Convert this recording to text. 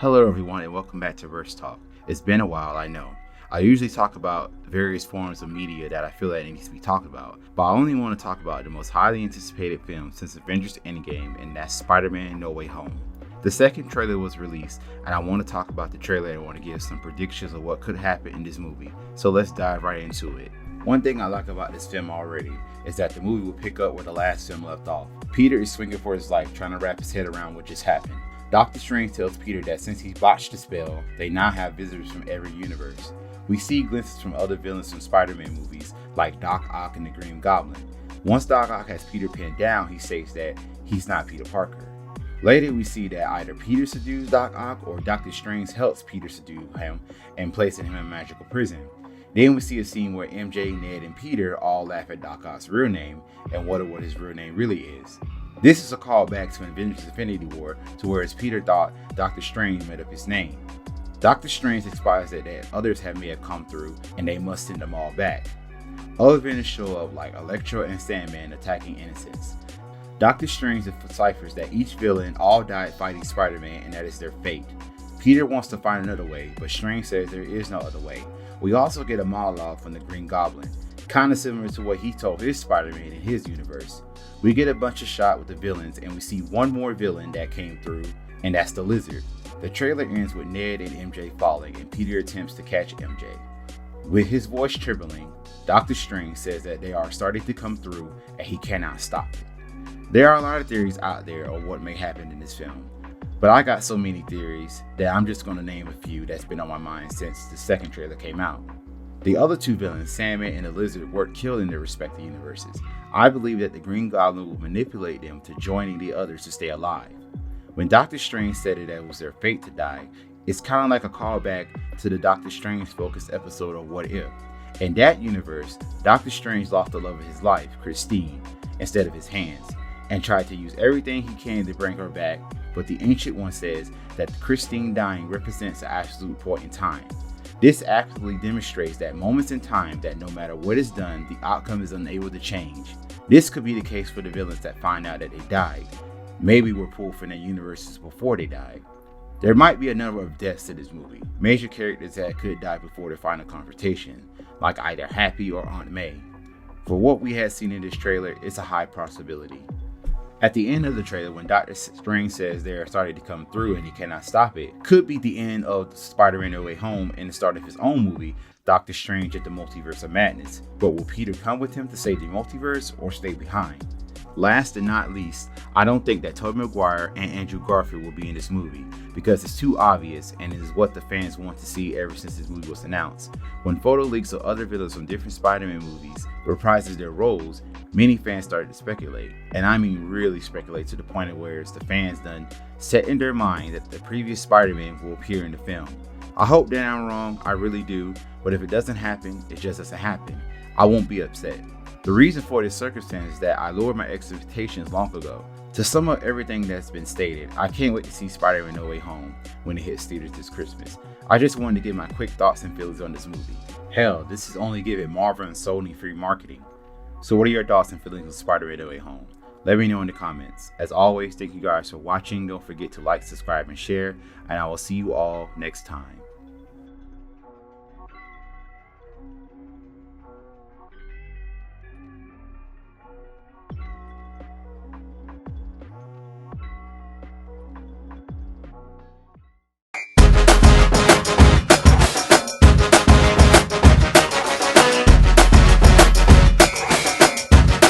Hello everyone and welcome back to Verse Talk. It's been a while, I know. I usually talk about various forms of media that I feel that needs to be talked about, but I only want to talk about the most highly anticipated film since Avengers Endgame, and that's Spider-Man No Way Home. The second trailer was released, and I want to talk about the trailer and I want to give some predictions of what could happen in this movie. So let's dive right into it. One thing I like about this film already is that the movie will pick up where the last film left off. Peter is swinging for his life, trying to wrap his head around what just happened. Dr.Strange tells Peter that since he botched the spell, they now have visitors from every universe. We see glimpses from other villains from Spider-Man movies, like Doc Ock and the Green Goblin. Once Doc Ock has Peter pinned down, he states that he's not Peter Parker. Later, we see that either Peter subdues Doc Ock or Dr. Strange helps Peter subdue him and placing him in a magical prison. Then we see a scene where MJ, Ned, and Peter all laugh at Doc Ock's real name and wonder what his real name really is. This is a callback to Avengers Infinity War, to where Peter thought Dr. Strange made up his name. Dr. Strange explains that others may have come through and they must send them all back. Other villains show up like Electro and Sandman attacking innocents. Dr. Strange deciphers that each villain all died fighting Spider-Man and that is their fate. Peter wants to find another way, but Strange says there is no other way. We also get a monologue from the Green Goblin, kinda similar to what he told his Spider-Man in his universe. We get a bunch of shots with the villains and we see one more villain that came through, and that's the Lizard. The trailer ends with Ned and MJ falling and Peter attempts to catch MJ. With his voice trembling, Dr. Strange says that they are starting to come through and he cannot stop it. There are a lot of theories out there on what may happen in this film, but I got so many theories that I'm just going to name a few that's been on my mind since the second trailer came out. The other two villains, Sandman and the Lizard, were killed in their respective universes. I believe that the Green Goblin will manipulate them to joining the others to stay alive. When Doctor Strange said that it was their fate to die, it's kind of like a callback to the Doctor Strange focused episode of What If. In that universe, Doctor Strange lost the love of his life, Christine, instead of his hands, and tried to use everything he can to bring her back, but the Ancient One says that Christine dying represents an absolute point in time. This actually demonstrates that moments in time that no matter what is done, the outcome is unable to change. This could be the case for the villains that find out that they died. Maybe were pulled from their universes before they died. There might be a number of deaths in this movie, major characters that could die before their final confrontation, like either Happy or Aunt May. For what we had seen in this trailer, it's a high possibility. At the end of the trailer, when Dr. Strange says they're starting to come through and he cannot stop it, could be the end of Spider-Man No Way Home and the start of his own movie, Doctor Strange at the Multiverse of Madness. But will Peter come with him to save the multiverse or stay behind? Last and not least, I don't think that Tobey Maguire and Andrew Garfield will be in this movie because it's too obvious and it is what the fans want to see ever since this movie was announced. When photo leaks of other villains from different Spider-Man movies reprises their roles, many fans started to speculate, and I mean really speculate to the point of where it's the fans done set in their mind that the previous Spider-Man will appear in the film. I hope that I'm wrong, I really do, but if it doesn't happen, it just doesn't happen. I won't be upset. The reason for this circumstance is that I lowered my expectations long ago. To sum up everything that's been stated, I can't wait to see Spider-Man No Way Home when it hits theaters this Christmas. I just wanted to give my quick thoughts and feelings on this movie. Hell, this is only giving Marvel and Sony free marketing. So what are your thoughts and feelings on Spider-Man No Way Home? Let me know in the comments. As always, thank you guys for watching. Don't forget to like, subscribe, and share, and I will see you all next time.